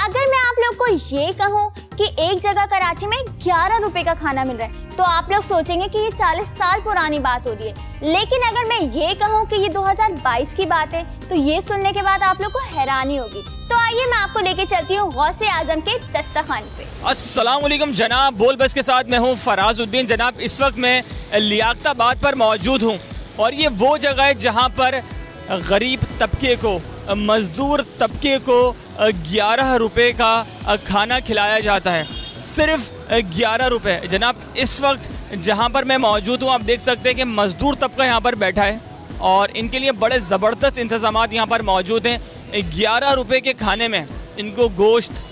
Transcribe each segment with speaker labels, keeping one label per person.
Speaker 1: अगर मैं आप लोग को ये कहूँ कि एक जगह कराची में 11 रुपए का खाना मिल रहा है तो आप लोग सोचेंगे कि ये 40 साल पुरानी बात हो रही है। लेकिन अगर मैं ये कहूँ कि ये 2022 की बात है तो ये सुनने के बाद आप लोग को हैरानी होगी। तो आइए मैं आपको लेके चलती हूँ गौसे आजम के दस्तरखान पे।
Speaker 2: अस्सलाम वालेकुम जनाब, बोल बस के साथ मैं हूँ फराजुद्दीन। जनाब इस वक्त मैं लियाकताबाद पर मौजूद हूँ और ये वो जगह है जहाँ पर गरीब तबके को, मज़दूर तबके को 11 रुपए का खाना खिलाया जाता है, सिर्फ 11 रुपए। जनाब इस वक्त जहाँ पर मैं मौजूद हूँ आप देख सकते हैं कि मज़दूर तबका यहाँ पर बैठा है और इनके लिए बड़े ज़बरदस्त इंतज़ामात यहाँ पर मौजूद हैं। 11 रुपए के खाने में इनको गोश्त,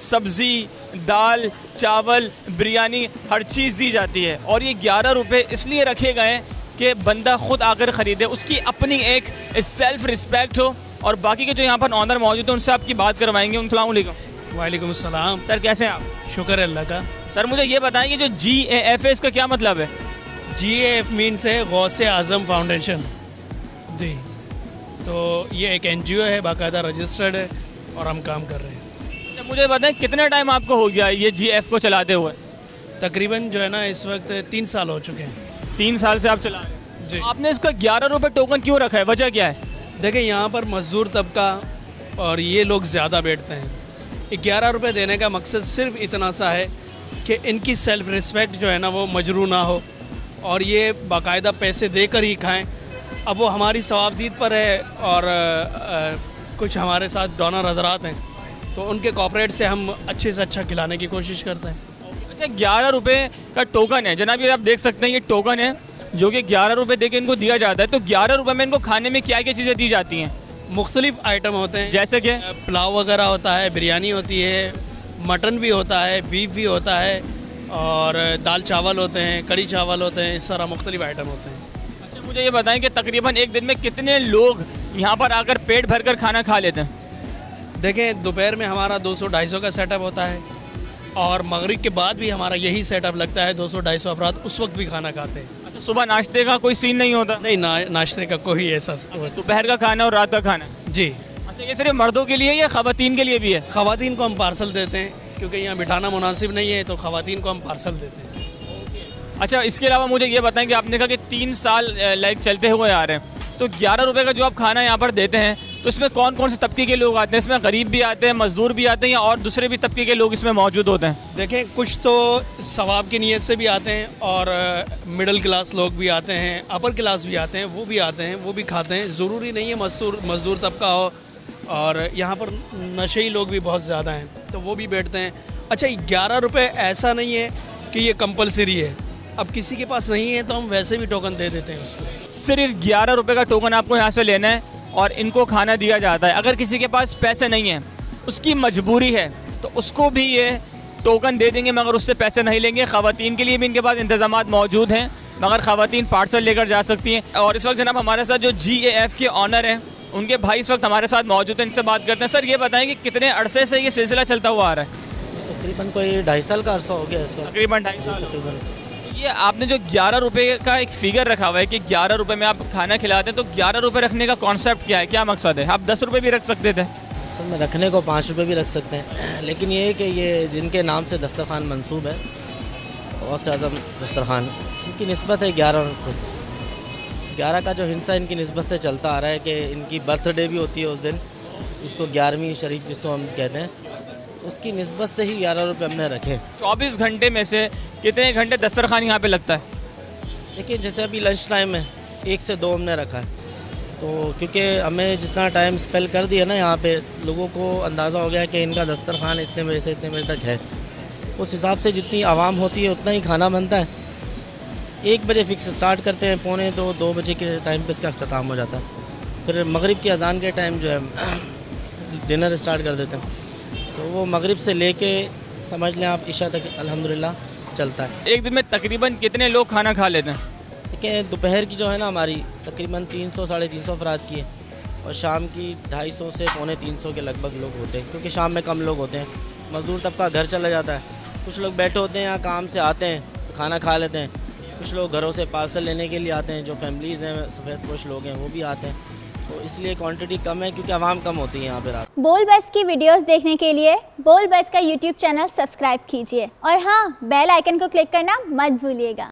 Speaker 2: सब्ज़ी, दाल, चावल, बिरयानी हर चीज़ दी जाती है और ये 11 रुपए इसलिए रखे गए हैं कि बंदा ख़ुद आकर ख़रीदे, उसकी अपनी एक सेल्फ़ रिस्पेक्ट हो। और बाकी के जो यहाँ पर ऑनर मौजूद हैं उनसे आपकी बात करवाएंगे। अस्सलाम वालेकुम।
Speaker 3: वालेकुम अस्सलाम।
Speaker 2: सर कैसे हैं आप?
Speaker 3: शुक्र है अल्लाह का।
Speaker 2: सर मुझे ये बताएं कि जो GAF है इसका क्या मतलब है?
Speaker 3: GAF मीन्स है गौसे आज़म फाउंडेशन जी। तो ये एक NGO है, बाकायदा रजिस्टर्ड है और हम काम कर रहे हैं।
Speaker 2: अच्छा मुझे बताएं कितना टाइम आपको हो गया ये GAF को चलाते हुए?
Speaker 3: तकरीबन जो है ना इस वक्त 3 साल हो चुके हैं।
Speaker 2: 3 साल से आप चला रहे हैं
Speaker 3: जी।
Speaker 2: आपने इसका 11 रुपए टोकन क्यों रखा है, वजह क्या है?
Speaker 3: देखिए यहाँ पर मज़दूर तबका और ये लोग ज़्यादा बैठते हैं। 11 रुपये देने का मकसद सिर्फ इतना सा है कि इनकी सेल्फ़ रिस्पेक्ट जो है ना वो मजरू ना हो और ये बाकायदा पैसे देकर ही खाएं। अब वो हमारी सवाबदीद पर है और कुछ हमारे साथ डोनर हजरात हैं तो उनके कॉपरेट से हम अच्छे से अच्छा खिलाने की कोशिश करते हैं।
Speaker 2: अच्छा 11 रुपए का टोकन है जनाब, ये आप देख सकते हैं, ये टोकन है जो कि 11 रुपए दे के इनको दिया जाता है। तो 11 रुपए में इनको खाने में क्या क्या चीज़ें दी जाती हैं?
Speaker 3: मुख्तलिफ आइटम होते हैं,
Speaker 2: जैसे कि
Speaker 3: पुलाव वगैरह होता है, बिरयानी होती है, मटन भी होता है, बीफ भी होता है और दाल चावल होते हैं, कड़ी चावल होते हैं, इस तरह मुख्तलिफ आइटम होते हैं।
Speaker 2: अच्छा मुझे ये बताएं कि तकरीबन एक दिन में कितने लोग यहाँ पर आकर पेट भर कर खाना खा लेते हैं?
Speaker 3: देखें दोपहर में हमारा 200-250 का सेटअप होता है और मगरिब के बाद भी हमारा यही सेटअप लगता है, 200-250 अफराद उस वक्त भी खाना खाते हैं।
Speaker 2: अच्छा सुबह नाश्ते का कोई सीन नहीं होता?
Speaker 3: नहीं, नाश्ते का कोई ऐसा
Speaker 2: दोपहर का खाना और रात का खाना?
Speaker 3: जी।
Speaker 2: अच्छा ये सिर्फ मर्दों के लिए या ख़वातीन के लिए भी है?
Speaker 3: ख़वातीन को हम पार्सल देते हैं क्योंकि यहाँ बिठाना मुनासिब नहीं है तो ख़वातीन को हम पार्सल देते हैं।
Speaker 2: अच्छा इसके अलावा मुझे ये बताएं कि आपने कहा कि 3 साल लाइक चलते हुए आ रहे हैं, तो 11 रुपए का जो आप खाना यहाँ पर देते हैं तो इसमें कौन कौन से तबके के लोग आते हैं? इसमें गरीब भी आते हैं, मजदूर भी आते हैं या और दूसरे भी तबके के लोग इसमें मौजूद होते हैं?
Speaker 3: देखें कुछ तो सवाब की नीयत से भी आते हैं और मिडिल क्लास लोग भी आते हैं, अपर क्लास भी आते हैं, वो भी आते हैं, वो भी खाते हैं। ज़रूरी नहीं है मजदूर तबका हो और यहाँ पर नशेई लोग भी बहुत ज़्यादा हैं तो वो भी बैठते हैं। अच्छा 11 रुपये ऐसा नहीं है कि ये कंपलसरी है, अब किसी के पास नहीं है तो हम वैसे भी टोकन दे देते हैं उसको।
Speaker 2: सिर्फ 11 रुपए का टोकन आपको यहाँ से लेना है और इनको खाना दिया जाता है। अगर किसी के पास पैसे नहीं है, उसकी मजबूरी है तो उसको भी ये टोकन दे देंगे मगर उससे पैसे नहीं लेंगे। ख़वातीन के लिए भी इनके पास इंतज़ामात मौजूद हैं मगर ख़वातीन पार्सल लेकर जा सकती हैं। और इस वक्त जनाब हमारे साथ जो GAF के ऑनर हैं उनके भाई इस वक्त हमारे साथ मौजूद हैं, इनसे बात करते हैं। सर ये बताएं कि कितने अरसे से ये सिलसिला चलता हुआ आ रहा है?
Speaker 4: तकरीबन कोई 2.5 साल का अरसा हो गया इसका।
Speaker 2: तकरीबन 2.5 साल।
Speaker 4: तकरीबन
Speaker 2: ये आपने जो 11 रुपए का एक फिगर रखा हुआ है कि 11 रुपए में आप खाना खिलाते हैं, तो 11 रुपए रखने का कॉन्सेप्ट क्या है, क्या मकसद है? आप 10 रुपए भी रख सकते थे।
Speaker 4: असल में रखने को 5 रुपये भी रख सकते हैं, लेकिन ये है कि ये जिनके नाम से दस्तरखान मंसूब है गौसे आज़म दस्तरखान, इनकी निस्बत है 11 रुपये। 11 का जो हिस्सा इनकी निस्बत से चलता आ रहा है कि इनकी बर्थडे भी होती है उस दिन, उसको 11वीं शरीफ जिसको हम कहते हैं, उसकी निस्बत से ही 11 रुपये हमने रखे।
Speaker 2: 24 घंटे में से कितने घंटे दस्तरखान यहाँ पे लगता है?
Speaker 4: देखिए जैसे अभी लंच टाइम है 1 से 2 हमने रखा है, तो क्योंकि हमें जितना टाइम स्पेल कर दिया ना यहाँ पे, लोगों को अंदाज़ा हो गया कि इनका दस्तरखान इतने बजे से इतने बजे तक है, उस हिसाब से जितनी आवाम होती है उतना ही खाना बनता है। 1 बजे फिक्स स्टार्ट करते हैं, 1:45-2 बजे के टाइम पे इसका अख्ताम हो जाता है। फिर मगरिब की अजान के टाइम जो है डिनर स्टार्ट कर देते हैं, तो वो मगरिब से लेके समझ लें आप इशा तक अल्हम्दुलिल्लाह चलता है।
Speaker 2: एक दिन में तकरीबन कितने लोग खाना खा लेते हैं?
Speaker 4: देखिए दोपहर की जो है ना हमारी तकरीबन 300-350 अफराद की है और शाम की 250 से 350 के लगभग लोग होते हैं, क्योंकि शाम में कम लोग होते हैं, मज़दूर तबका घर चला जाता है, कुछ लोग बैठे होते हैं यहाँ काम से आते हैं तो खाना खा लेते हैं, कुछ लोग घरों से पार्सल लेने के लिए आते हैं, जो फैमिलीज़ हैं सफ़ेद पोश लोग हैं वो भी आते हैं, तो इसलिए क्वांटिटी कम है क्योंकि आवाम कम होती है यहाँ पर। आप
Speaker 1: बोल बस की वीडियोस देखने के लिए बोल बस का यूट्यूब चैनल सब्सक्राइब कीजिए और हाँ, बेल आइकन को क्लिक करना मत भूलिएगा।